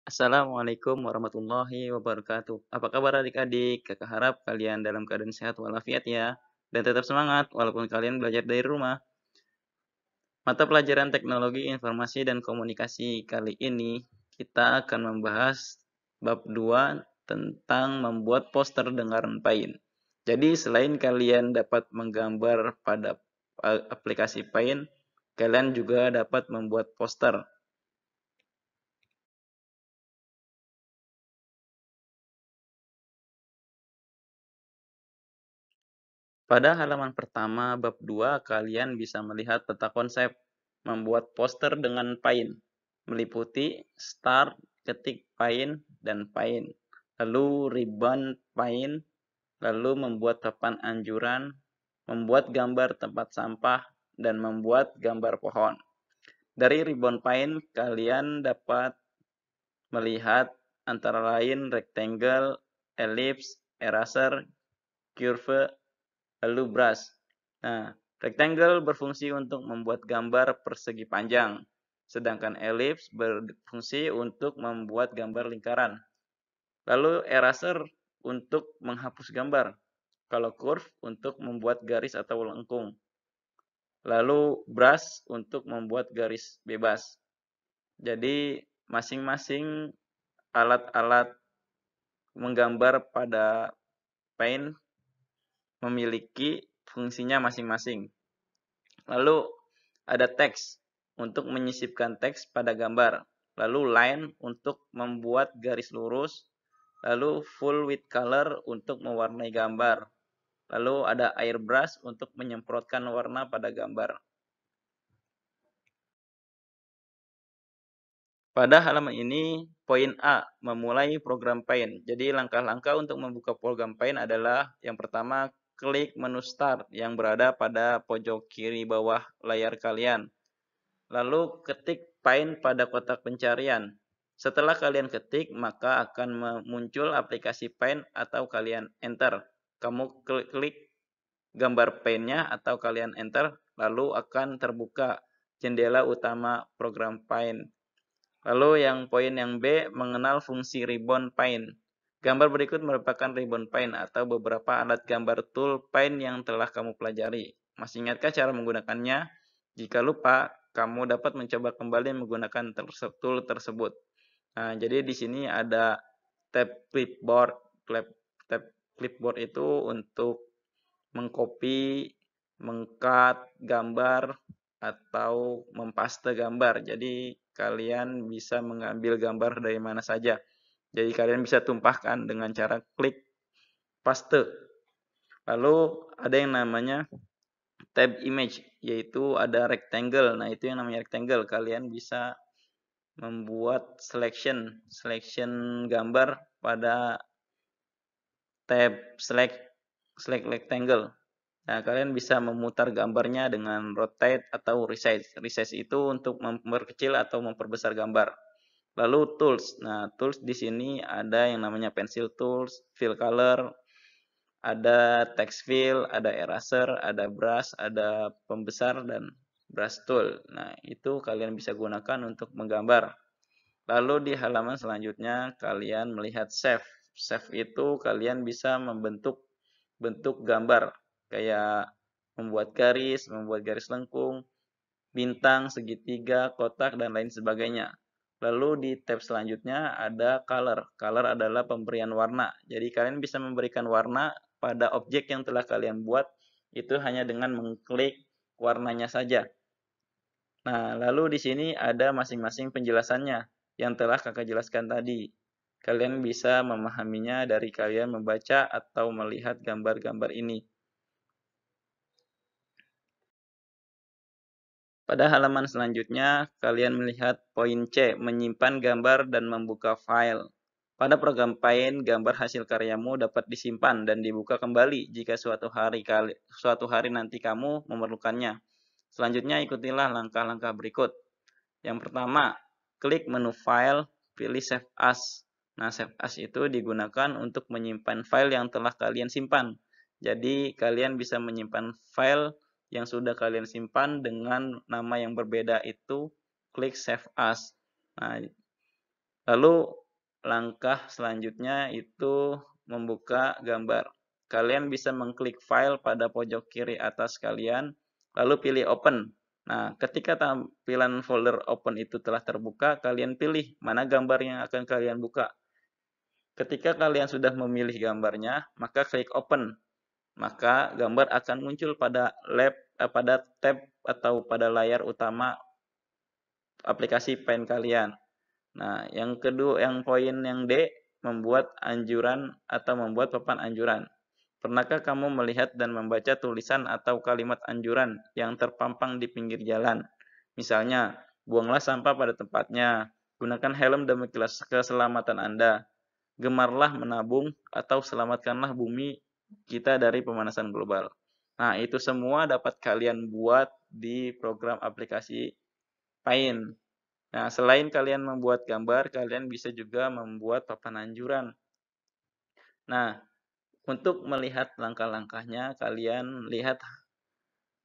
Assalamualaikum warahmatullahi wabarakatuh. Apa kabar adik-adik? Kakak harap kalian dalam keadaan sehat walafiat ya. Dan tetap semangat walaupun kalian belajar dari rumah. Mata pelajaran teknologi informasi dan komunikasi kali ini kita akan membahas bab 2 tentang membuat poster dengan Paint. Jadi selain kalian dapat menggambar pada aplikasi Paint, kalian juga dapat membuat poster. Pada halaman pertama bab 2 kalian bisa melihat peta konsep membuat poster dengan Paint, meliputi start, ketik Paint, dan Paint, lalu ribbon Paint, lalu membuat papan anjuran, membuat gambar tempat sampah, dan membuat gambar pohon. Dari ribbon Paint kalian dapat melihat antara lain rectangle, ellipse, eraser, curve, lalu brush. Nah, rectangle berfungsi untuk membuat gambar persegi panjang, sedangkan ellipse berfungsi untuk membuat gambar lingkaran. Lalu eraser untuk menghapus gambar. Kalau curve untuk membuat garis atau lengkung. Lalu brush untuk membuat garis bebas. Jadi masing-masing alat-alat menggambar pada Paint memiliki fungsinya masing-masing. Lalu ada teks untuk menyisipkan teks pada gambar. Lalu line untuk membuat garis lurus. Lalu full width color untuk mewarnai gambar. Lalu ada airbrush untuk menyemprotkan warna pada gambar. Pada halaman ini, poin A, memulai program Paint. Jadi langkah-langkah untuk membuka program Paint adalah yang pertama, klik menu Start yang berada pada pojok kiri bawah layar kalian. Lalu ketik Paint pada kotak pencarian. Setelah kalian ketik, maka akan muncul aplikasi Paint atau kalian enter. Kamu klik gambar Paint-nya atau kalian enter, lalu akan terbuka jendela utama program Paint. Lalu yang poin yang B, mengenal fungsi ribbon Paint. Gambar berikut merupakan ribbon Paint atau beberapa alat gambar tool Paint yang telah kamu pelajari. Masih ingatkah cara menggunakannya? Jika lupa, kamu dapat mencoba kembali menggunakan tool tersebut. Nah, jadi di sini ada tab clipboard. Tab clipboard itu untuk mengcopy, mengcut gambar, atau mempaste gambar. Jadi kalian bisa mengambil gambar dari mana saja. Jadi kalian bisa tumpahkan dengan cara klik paste. Lalu ada yang namanya tab image, yaitu ada rectangle. Nah, itu yang namanya rectangle. Kalian bisa membuat selection gambar pada tab select rectangle. Nah, kalian bisa memutar gambarnya dengan rotate atau resize. Resize itu untuk memperkecil atau memperbesar gambar. Lalu tools. Nah, tools di sini ada yang namanya pencil tools, fill color, ada text fill, ada eraser, ada brush, ada pembesar dan brush tool. Nah, itu kalian bisa gunakan untuk menggambar. Lalu di halaman selanjutnya kalian melihat save. Save itu kalian bisa membentuk bentuk gambar kayak membuat garis lengkung, bintang, segitiga, kotak, dan lain sebagainya. Lalu di tab selanjutnya ada color. Color adalah pemberian warna. Jadi kalian bisa memberikan warna pada objek yang telah kalian buat itu hanya dengan mengklik warnanya saja. Nah, lalu di sini ada masing-masing penjelasannya yang telah kakak jelaskan tadi. Kalian bisa memahaminya dari kalian membaca atau melihat gambar-gambar ini. Pada halaman selanjutnya, kalian melihat poin C, menyimpan gambar dan membuka file. Pada program Paint, gambar hasil karyamu dapat disimpan dan dibuka kembali jika suatu hari nanti kamu memerlukannya. Selanjutnya, ikutilah langkah-langkah berikut. Yang pertama, klik menu File, pilih Save As. Nah, Save As itu digunakan untuk menyimpan file yang telah kalian simpan. Jadi, kalian bisa menyimpan file yang sudah kalian simpan dengan nama yang berbeda itu klik Save As. Nah, Lalu langkah selanjutnya itu membuka gambar. Kalian bisa mengklik file pada pojok kiri atas kalian, lalu pilih open. Nah, ketika tampilan folder open itu telah terbuka, kalian pilih mana gambar yang akan kalian buka. Ketika kalian sudah memilih gambarnya, maka klik open. Maka gambar akan muncul pada tab atau pada layar utama aplikasi Paint kalian. Nah, yang kedua, yang poin yang D, membuat anjuran atau membuat papan anjuran. Pernahkah kamu melihat dan membaca tulisan atau kalimat anjuran yang terpampang di pinggir jalan? Misalnya, buanglah sampah pada tempatnya, gunakan helm demi keselamatan Anda, gemarlah menabung, atau selamatkanlah bumi kita dari pemanasan global. Nah, itu semua dapat kalian buat di program aplikasi Paint. Nah, selain kalian membuat gambar, kalian bisa juga membuat papan anjuran. Nah, untuk melihat langkah-langkahnya, kalian lihat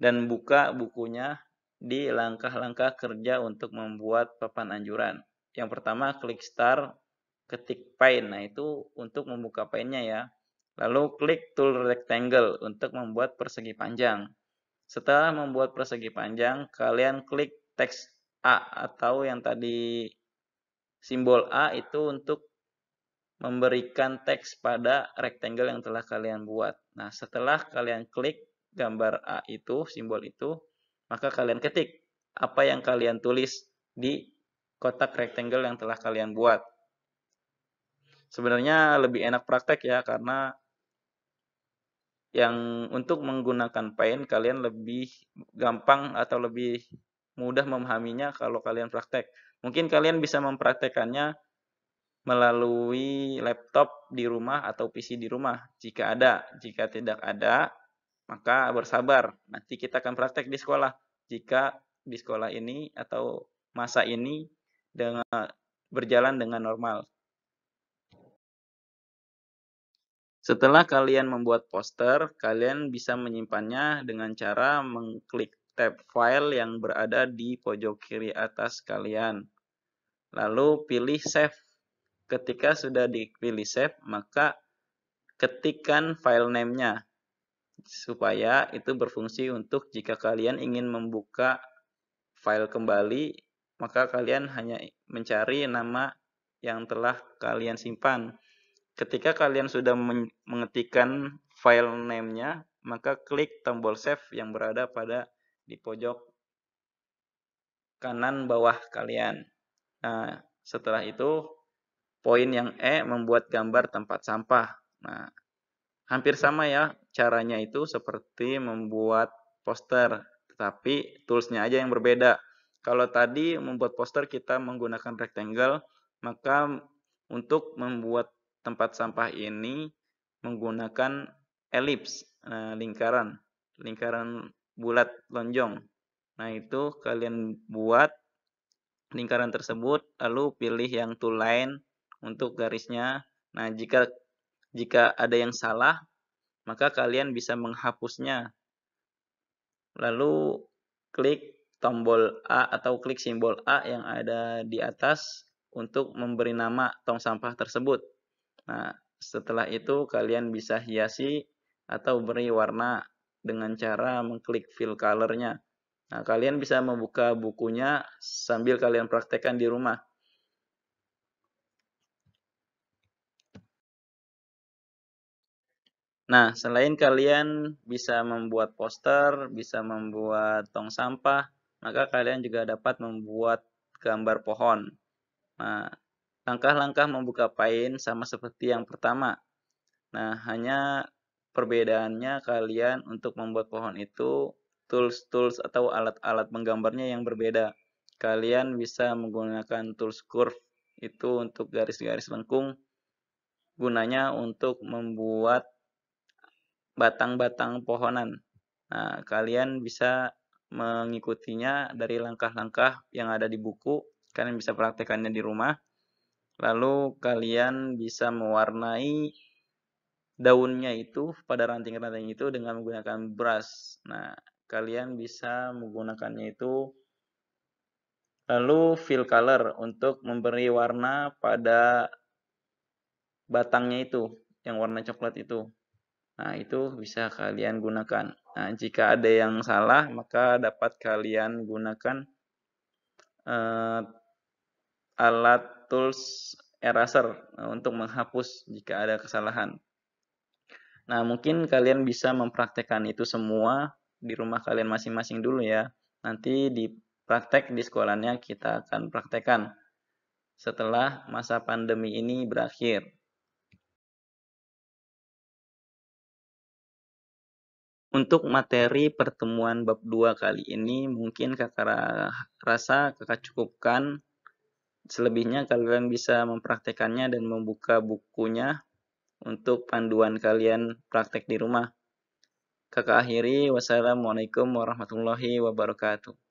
dan buka bukunya di langkah-langkah kerja untuk membuat papan anjuran. Yang pertama, klik Start, ketik Paint. Nah, itu untuk membuka paint-nya ya. Lalu klik Tool Rectangle untuk membuat persegi panjang. Setelah membuat persegi panjang, kalian klik teks A atau yang tadi simbol A itu untuk memberikan teks pada rectangle yang telah kalian buat. Nah, setelah kalian klik gambar A itu, simbol itu, maka kalian ketik apa yang kalian tulis di kotak rectangle yang telah kalian buat. Sebenarnya lebih enak praktek ya, karena yang untuk menggunakan Paint kalian lebih gampang atau lebih mudah memahaminya kalau kalian praktek. Mungkin kalian bisa mempraktekannya melalui laptop di rumah atau PC di rumah jika ada. Jika tidak ada, maka bersabar. Nanti kita akan praktek di sekolah. Jika di sekolah ini atau masa ini berjalan dengan normal. Setelah kalian membuat poster, kalian bisa menyimpannya dengan cara mengklik tab file yang berada di pojok kiri atas kalian. Lalu pilih save. Ketika sudah dipilih save, maka ketikkan file name-nya supaya itu berfungsi untuk jika kalian ingin membuka file kembali, maka kalian hanya mencari nama yang telah kalian simpan. Ketika kalian sudah mengetikkan file name-nya, maka klik tombol save yang berada di pojok kanan bawah kalian. Nah, setelah itu poin yang E, membuat gambar tempat sampah. Nah, hampir sama ya caranya itu seperti membuat poster, tetapi toolsnya aja yang berbeda. Kalau tadi membuat poster kita menggunakan rectangle, maka untuk membuat tempat sampah ini menggunakan elips, lingkaran bulat lonjong. Nah, itu kalian buat lingkaran tersebut, lalu pilih yang tool line untuk garisnya. Nah, jika ada yang salah, maka kalian bisa menghapusnya. Lalu klik tombol A atau klik simbol A yang ada di atas untuk memberi nama tong sampah tersebut. Nah, setelah itu kalian bisa hiasi atau beri warna dengan cara mengklik fill color-nya. Nah, kalian bisa membuka bukunya sambil kalian praktekkan di rumah. Nah, selain kalian bisa membuat poster, bisa membuat tong sampah, maka kalian juga dapat membuat gambar pohon. Nah, langkah-langkah membuka Paint sama seperti yang pertama. Nah, hanya perbedaannya kalian untuk membuat pohon itu tools-tools atau alat-alat menggambarnya yang berbeda. Kalian bisa menggunakan tools curve itu untuk garis-garis lengkung, gunanya untuk membuat batang-batang pohonan. Nah, kalian bisa mengikutinya dari langkah-langkah yang ada di buku. Kalian bisa praktekannya di rumah. Lalu kalian bisa mewarnai daunnya itu pada ranting-ranting itu dengan menggunakan brush. Nah, kalian bisa menggunakannya itu Lalu fill color untuk memberi warna pada batangnya itu, yang warna coklat itu. Nah, itu bisa kalian gunakan. Nah, jika ada yang salah, maka dapat kalian gunakan eh, alat tools eraser untuk menghapus jika ada kesalahan. Nah, mungkin kalian bisa mempraktekkan itu semua di rumah kalian masing-masing dulu ya. Nanti di praktek di sekolahnya kita akan praktekkan setelah masa pandemi ini berakhir. Untuk materi pertemuan bab 2 kali ini mungkin kakak rasa kakak cukupkan. Selebihnya kalian bisa mempraktekannya dan membuka bukunya untuk panduan kalian praktek di rumah. Kakak akhiri, wassalamualaikum warahmatullahi wabarakatuh.